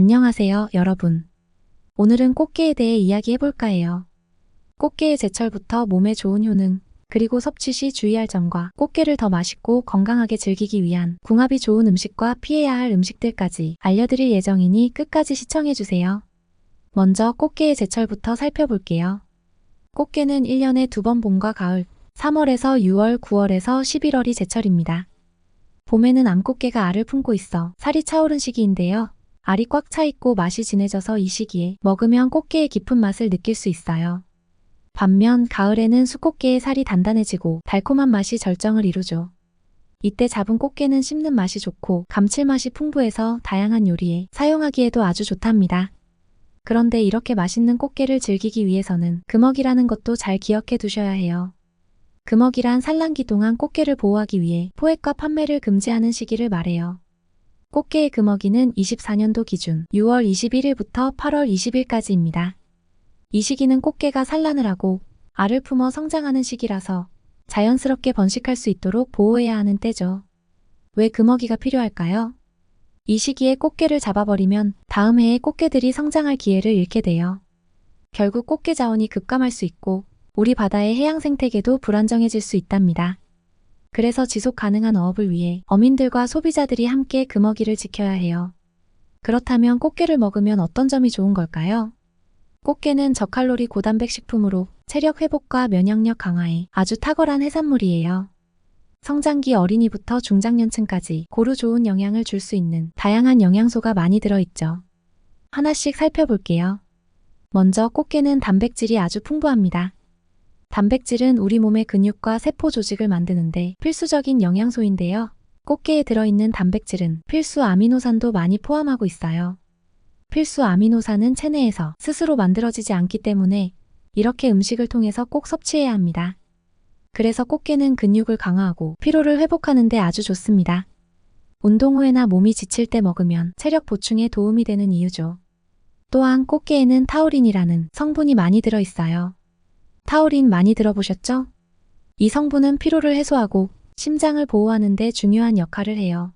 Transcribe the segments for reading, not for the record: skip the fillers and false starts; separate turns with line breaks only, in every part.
안녕하세요, 여러분. 오늘은 꽃게에 대해 이야기해볼까 해요. 꽃게의 제철부터 몸에 좋은 효능, 그리고 섭취 시 주의할 점과 꽃게를 더 맛있고 건강하게 즐기기 위한 궁합이 좋은 음식과 피해야 할 음식들까지 알려드릴 예정이니 끝까지 시청해주세요. 먼저 꽃게의 제철부터 살펴볼게요. 꽃게는 1년에 2번 봄과 가을, 3월에서 6월, 9월에서 11월이 제철입니다. 봄에는 암꽃게가 알을 품고 있어 살이 차오른 시기인데요. 알이 꽉 차 있고 맛이 진해져서 이 시기에 먹으면 꽃게의 깊은 맛을 느낄 수 있어요. 반면 가을에는 수꽃게의 살이 단단해지고 달콤한 맛이 절정을 이루죠. 이때 잡은 꽃게는 씹는 맛이 좋고 감칠맛이 풍부해서 다양한 요리에 사용하기에도 아주 좋답니다. 그런데 이렇게 맛있는 꽃게를 즐기기 위해서는 금어기라는 것도 잘 기억해 두셔야 해요. 금어기란 산란기 동안 꽃게를 보호하기 위해 포획과 판매를 금지하는 시기를 말해요. 꽃게의 금어기는 24년도 기준 6월 21일부터 8월 20일까지입니다. 이 시기는 꽃게가 산란을 하고 알을 품어 성장하는 시기라서 자연스럽게 번식할 수 있도록 보호해야 하는 때죠. 왜 금어기가 필요할까요? 이 시기에 꽃게를 잡아버리면 다음 해에 꽃게들이 성장할 기회를 잃게 돼요. 결국 꽃게 자원이 급감할 수 있고 우리 바다의 해양 생태계도 불안정해질 수 있답니다. 그래서 지속 가능한 어업을 위해 어민들과 소비자들이 함께 금어기를 지켜야 해요. 그렇다면 꽃게를 먹으면 어떤 점이 좋은 걸까요? 꽃게는 저칼로리 고단백 식품으로 체력 회복과 면역력 강화에 아주 탁월한 해산물이에요. 성장기 어린이부터 중장년층까지 고루 좋은 영향을 줄 수 있는 다양한 영양소가 많이 들어있죠. 하나씩 살펴볼게요. 먼저 꽃게는 단백질이 아주 풍부합니다. 단백질은 우리 몸의 근육과 세포 조직을 만드는데 필수적인 영양소인데요. 꽃게에 들어있는 단백질은 필수 아미노산도 많이 포함하고 있어요. 필수 아미노산은 체내에서 스스로 만들어지지 않기 때문에 이렇게 음식을 통해서 꼭 섭취해야 합니다. 그래서 꽃게는 근육을 강화하고 피로를 회복하는 데 아주 좋습니다. 운동 후에나 몸이 지칠 때 먹으면 체력 보충에 도움이 되는 이유죠. 또한 꽃게에는 타우린이라는 성분이 많이 들어있어요. 타우린 많이 들어보셨죠? 이 성분은 피로를 해소하고 심장을 보호하는 데 중요한 역할을 해요.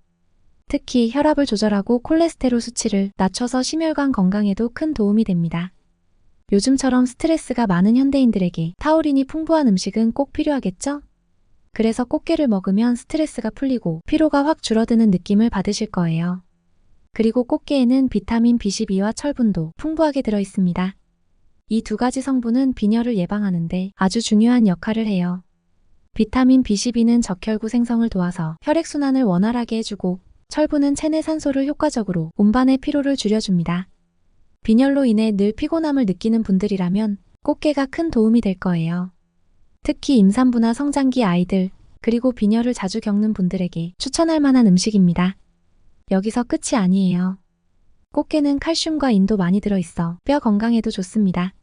특히 혈압을 조절하고 콜레스테롤 수치를 낮춰서 심혈관 건강에도 큰 도움이 됩니다. 요즘처럼 스트레스가 많은 현대인들에게 타우린이 풍부한 음식은 꼭 필요하겠죠? 그래서 꽃게를 먹으면 스트레스가 풀리고 피로가 확 줄어드는 느낌을 받으실 거예요. 그리고 꽃게에는 비타민 B12와 철분도 풍부하게 들어있습니다. 이 두 가지 성분은 빈혈을 예방하는데 아주 중요한 역할을 해요. 비타민 B12는 적혈구 생성을 도와서 혈액순환을 원활하게 해주고 철분은 체내 산소를 효과적으로 운반의 피로를 줄여줍니다. 빈혈로 인해 늘 피곤함을 느끼는 분들이라면 꽃게가 큰 도움이 될 거예요. 특히 임산부나 성장기 아이들, 그리고 빈혈을 자주 겪는 분들에게 추천할 만한 음식입니다. 여기서 끝이 아니에요. 꽃게는 칼슘과 인도 많이 들어있어 뼈 건강에도 좋습니다.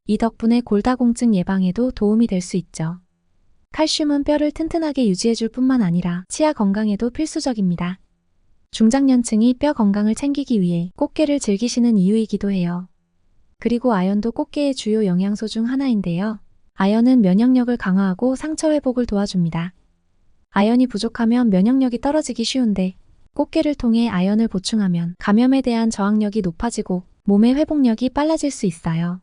이 덕분에 골다공증 예방에도 도움이 될 수 있죠. 칼슘은 뼈를 튼튼하게 유지해줄 뿐만 아니라 치아 건강에도 필수적입니다. 중장년층이 뼈 건강을 챙기기 위해 꽃게를 즐기시는 이유이기도 해요. 그리고 아연도 꽃게의 주요 영양소 중 하나인데요. 아연은 면역력을 강화하고 상처 회복을 도와줍니다. 아연이 부족하면 면역력이 떨어지기 쉬운데 꽃게를 통해 아연을 보충하면 감염에 대한 저항력이 높아지고 몸의 회복력이 빨라질 수 있어요.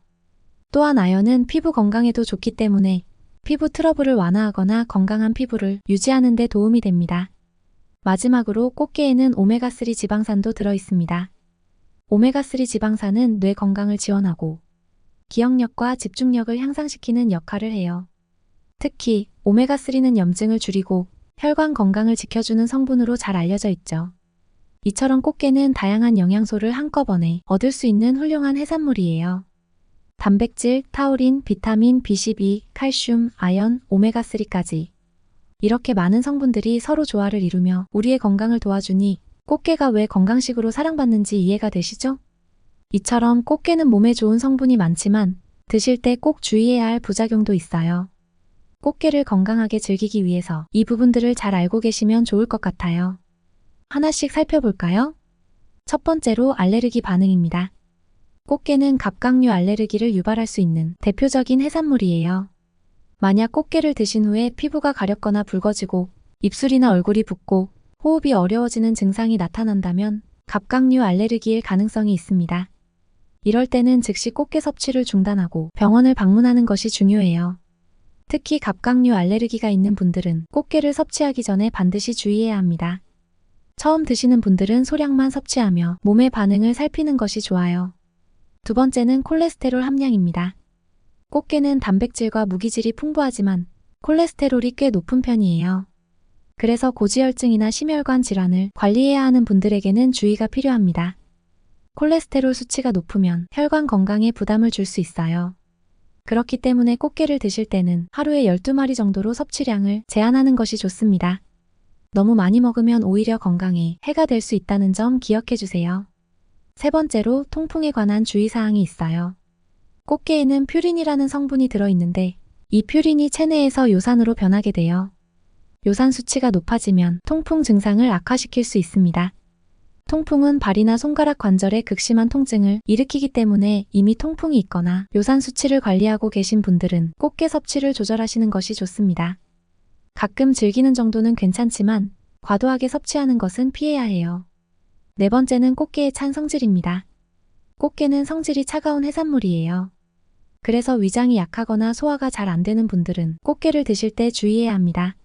또한 아연은 피부 건강에도 좋기 때문에 피부 트러블을 완화하거나 건강한 피부를 유지하는 데 도움이 됩니다. 마지막으로 꽃게에는 오메가3 지방산도 들어있습니다. 오메가3 지방산은 뇌 건강을 지원하고 기억력과 집중력을 향상시키는 역할을 해요. 특히 오메가3는 염증을 줄이고 혈관 건강을 지켜주는 성분으로 잘 알려져 있죠. 이처럼 꽃게는 다양한 영양소를 한꺼번에 얻을 수 있는 훌륭한 해산물이에요. 단백질, 타우린, 비타민, B12, 칼슘, 아연, 오메가3까지 이렇게 많은 성분들이 서로 조화를 이루며 우리의 건강을 도와주니 꽃게가 왜 건강식으로 사랑받는지 이해가 되시죠? 이처럼 꽃게는 몸에 좋은 성분이 많지만 드실 때 꼭 주의해야 할 부작용도 있어요. 꽃게를 건강하게 즐기기 위해서 이 부분들을 잘 알고 계시면 좋을 것 같아요. 하나씩 살펴볼까요? 첫 번째로 알레르기 반응입니다. 꽃게는 갑각류 알레르기를 유발할 수 있는 대표적인 해산물이에요. 만약 꽃게를 드신 후에 피부가 가렵거나 붉어지고 입술이나 얼굴이 붓고 호흡이 어려워지는 증상이 나타난다면 갑각류 알레르기일 가능성이 있습니다. 이럴 때는 즉시 꽃게 섭취를 중단하고 병원을 방문하는 것이 중요해요. 특히 갑각류 알레르기가 있는 분들은 꽃게를 섭취하기 전에 반드시 주의해야 합니다. 처음 드시는 분들은 소량만 섭취하며 몸의 반응을 살피는 것이 좋아요. 두 번째는 콜레스테롤 함량입니다. 꽃게는 단백질과 무기질이 풍부하지만 콜레스테롤이 꽤 높은 편이에요. 그래서 고지혈증이나 심혈관 질환을 관리해야 하는 분들에게는 주의가 필요합니다. 콜레스테롤 수치가 높으면 혈관 건강에 부담을 줄 수 있어요. 그렇기 때문에 꽃게를 드실 때는 하루에 12마리 정도로 섭취량을 제한하는 것이 좋습니다. 너무 많이 먹으면 오히려 건강에 해가 될 수 있다는 점 기억해 주세요. 세 번째로 통풍에 관한 주의사항이 있어요. 꽃게에는 퓨린이라는 성분이 들어있는데 이 퓨린이 체내에서 요산으로 변하게 돼요. 요산 수치가 높아지면 통풍 증상을 악화시킬 수 있습니다. 통풍은 발이나 손가락 관절에 극심한 통증을 일으키기 때문에 이미 통풍이 있거나 요산 수치를 관리하고 계신 분들은 꽃게 섭취를 조절하시는 것이 좋습니다. 가끔 즐기는 정도는 괜찮지만 과도하게 섭취하는 것은 피해야 해요. 네 번째는 꽃게의 찬 성질입니다. 꽃게는 성질이 차가운 해산물이에요. 그래서 위장이 약하거나 소화가 잘 안 되는 분들은 꽃게를 드실 때 주의해야 합니다.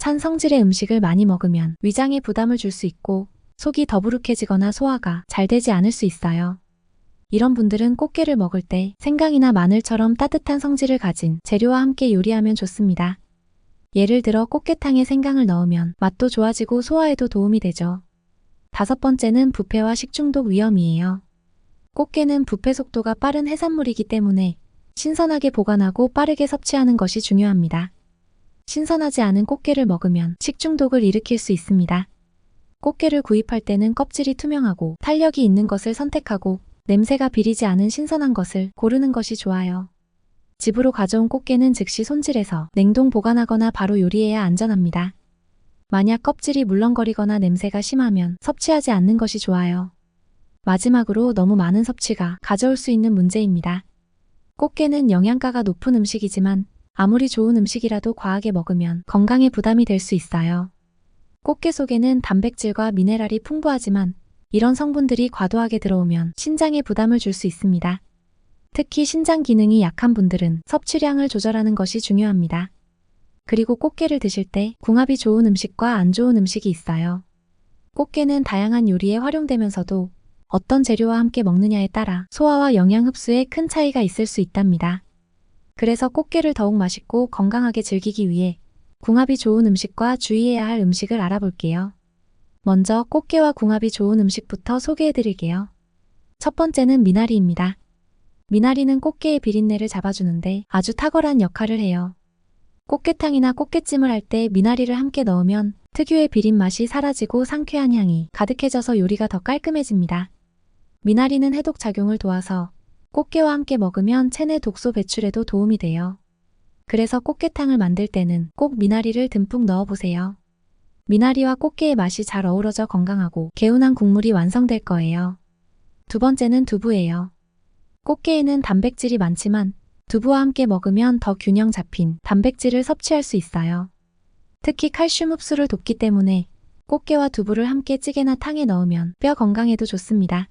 찬 성질의 음식을 많이 먹으면 위장에 부담을 줄 수 있고 속이 더부룩해지거나 소화가 잘 되지 않을 수 있어요. 이런 분들은 꽃게를 먹을 때 생강이나 마늘처럼 따뜻한 성질을 가진 재료와 함께 요리하면 좋습니다. 예를 들어 꽃게탕에 생강을 넣으면 맛도 좋아지고 소화에도 도움이 되죠. 다섯 번째는 부패와 식중독 위험이에요. 꽃게는 부패 속도가 빠른 해산물이기 때문에 신선하게 보관하고 빠르게 섭취하는 것이 중요합니다. 신선하지 않은 꽃게를 먹으면 식중독을 일으킬 수 있습니다. 꽃게를 구입할 때는 껍질이 투명하고 탄력이 있는 것을 선택하고 냄새가 비리지 않은 신선한 것을 고르는 것이 좋아요. 집으로 가져온 꽃게는 즉시 손질해서 냉동 보관하거나 바로 요리해야 안전합니다. 만약 껍질이 물렁거리거나 냄새가 심하면 섭취하지 않는 것이 좋아요. 마지막으로 너무 많은 섭취가 가져올 수 있는 문제입니다. 꽃게는 영양가가 높은 음식이지만 아무리 좋은 음식이라도 과하게 먹으면 건강에 부담이 될 수 있어요. 꽃게 속에는 단백질과 미네랄이 풍부하지만 이런 성분들이 과도하게 들어오면 신장에 부담을 줄 수 있습니다. 특히 신장 기능이 약한 분들은 섭취량을 조절하는 것이 중요합니다. 그리고 꽃게를 드실 때 궁합이 좋은 음식과 안 좋은 음식이 있어요. 꽃게는 다양한 요리에 활용되면서도 어떤 재료와 함께 먹느냐에 따라 소화와 영양 흡수에 큰 차이가 있을 수 있답니다. 그래서 꽃게를 더욱 맛있고 건강하게 즐기기 위해 궁합이 좋은 음식과 주의해야 할 음식을 알아볼게요. 먼저 꽃게와 궁합이 좋은 음식부터 소개해 드릴게요. 첫 번째는 미나리입니다. 미나리는 꽃게의 비린내를 잡아주는데 아주 탁월한 역할을 해요. 꽃게탕이나 꽃게찜을 할 때 미나리를 함께 넣으면 특유의 비린 맛이 사라지고 상쾌한 향이 가득해져서 요리가 더 깔끔해집니다. 미나리는 해독 작용을 도와서 꽃게와 함께 먹으면 체내 독소 배출에도 도움이 돼요. 그래서 꽃게탕을 만들 때는 꼭 미나리를 듬뿍 넣어보세요. 미나리와 꽃게의 맛이 잘 어우러져 건강하고 개운한 국물이 완성될 거예요. 두 번째는 두부예요. 꽃게에는 단백질이 많지만 두부와 함께 먹으면 더 균형 잡힌 단백질을 섭취할 수 있어요. 특히 칼슘 흡수를 돕기 때문에 꽃게와 두부를 함께 찌개나 탕에 넣으면 뼈 건강에도 좋습니다.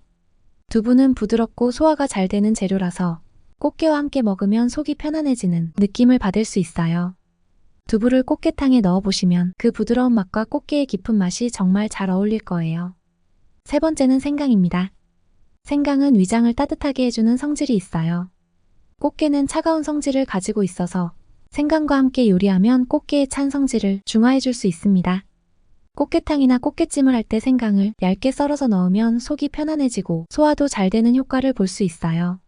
두부는 부드럽고 소화가 잘 되는 재료라서 꽃게와 함께 먹으면 속이 편안해지는 느낌을 받을 수 있어요. 두부를 꽃게탕에 넣어보시면 그 부드러운 맛과 꽃게의 깊은 맛이 정말 잘 어울릴 거예요. 세 번째는 생강입니다. 생강은 위장을 따뜻하게 해주는 성질이 있어요. 꽃게는 차가운 성질을 가지고 있어서 생강과 함께 요리하면 꽃게의 찬 성질을 중화해줄 수 있습니다. 꽃게탕이나 꽃게찜을 할 때 생강을 얇게 썰어서 넣으면 속이 편안해지고 소화도 잘 되는 효과를 볼 수 있어요.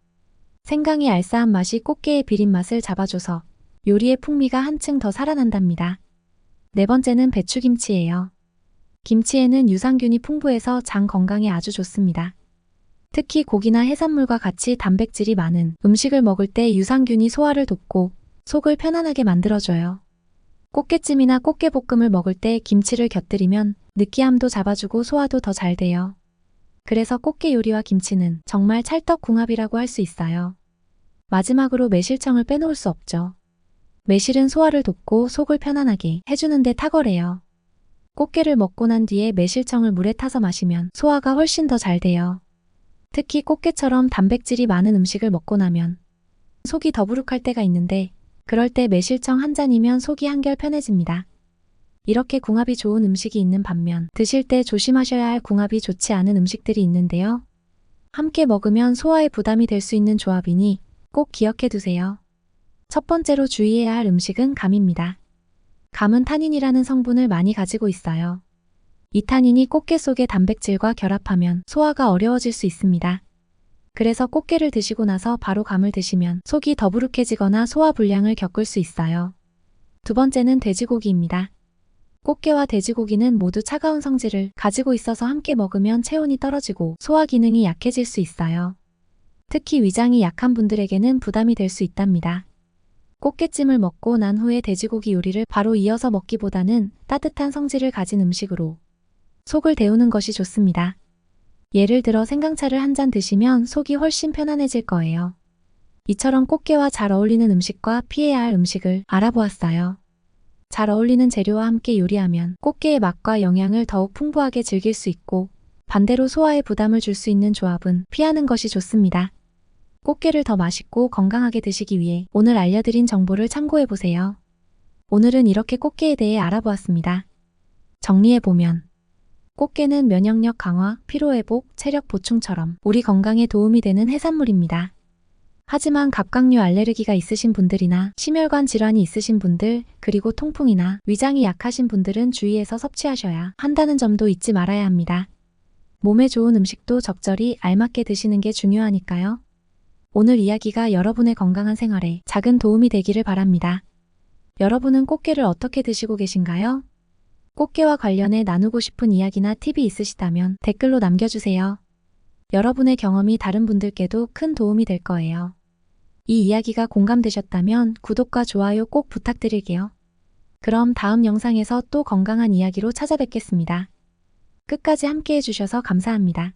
생강의 알싸한 맛이 꽃게의 비린 맛을 잡아줘서 요리의 풍미가 한층 더 살아난답니다. 네 번째는 배추김치예요. 김치에는 유산균이 풍부해서 장 건강에 아주 좋습니다. 특히 고기나 해산물과 같이 단백질이 많은 음식을 먹을 때 유산균이 소화를 돕고 속을 편안하게 만들어줘요. 꽃게찜이나 꽃게볶음을 먹을 때 김치를 곁들이면 느끼함도 잡아주고 소화도 더 잘 돼요. 그래서 꽃게 요리와 김치는 정말 찰떡궁합이라고 할 수 있어요. 마지막으로 매실청을 빼놓을 수 없죠. 매실은 소화를 돕고 속을 편안하게 해주는데 탁월해요. 꽃게를 먹고 난 뒤에 매실청을 물에 타서 마시면 소화가 훨씬 더 잘 돼요. 특히 꽃게처럼 단백질이 많은 음식을 먹고 나면 속이 더부룩할 때가 있는데 그럴 때 매실청 한 잔이면 속이 한결 편해집니다. 이렇게 궁합이 좋은 음식이 있는 반면 드실 때 조심하셔야 할 궁합이 좋지 않은 음식들이 있는데요. 함께 먹으면 소화에 부담이 될 수 있는 조합이니 꼭 기억해 두세요. 첫 번째로 주의해야 할 음식은 감입니다. 감은 타닌이라는 성분을 많이 가지고 있어요. 이 타닌이 꽃게 속의 단백질과 결합하면 소화가 어려워질 수 있습니다. 그래서 꽃게를 드시고 나서 바로 감을 드시면 속이 더부룩해지거나 소화 불량을 겪을 수 있어요. 두 번째는 돼지고기입니다. 꽃게와 돼지고기는 모두 차가운 성질을 가지고 있어서 함께 먹으면 체온이 떨어지고 소화 기능이 약해질 수 있어요. 특히 위장이 약한 분들에게는 부담이 될 수 있답니다. 꽃게찜을 먹고 난 후에 돼지고기 요리를 바로 이어서 먹기보다는 따뜻한 성질을 가진 음식으로 속을 데우는 것이 좋습니다. 예를 들어 생강차를 한 잔 드시면 속이 훨씬 편안해질 거예요. 이처럼 꽃게와 잘 어울리는 음식과 피해야 할 음식을 알아보았어요. 잘 어울리는 재료와 함께 요리하면 꽃게의 맛과 영양을 더욱 풍부하게 즐길 수 있고 반대로 소화에 부담을 줄 수 있는 조합은 피하는 것이 좋습니다. 꽃게를 더 맛있고 건강하게 드시기 위해 오늘 알려드린 정보를 참고해보세요. 오늘은 이렇게 꽃게에 대해 알아보았습니다. 정리해보면 꽃게는 면역력 강화, 피로회복, 체력 보충처럼 우리 건강에 도움이 되는 해산물입니다. 하지만 갑각류 알레르기가 있으신 분들이나 심혈관 질환이 있으신 분들, 그리고 통풍이나 위장이 약하신 분들은 주의해서 섭취하셔야 한다는 점도 잊지 말아야 합니다. 몸에 좋은 음식도 적절히 알맞게 드시는 게 중요하니까요. 오늘 이야기가 여러분의 건강한 생활에 작은 도움이 되기를 바랍니다. 여러분은 꽃게를 어떻게 드시고 계신가요? 꽃게와 관련해 나누고 싶은 이야기나 팁이 있으시다면 댓글로 남겨주세요. 여러분의 경험이 다른 분들께도 큰 도움이 될 거예요. 이 이야기가 공감되셨다면 구독과 좋아요 꼭 부탁드릴게요. 그럼 다음 영상에서 또 건강한 이야기로 찾아뵙겠습니다. 끝까지 함께 해주셔서 감사합니다.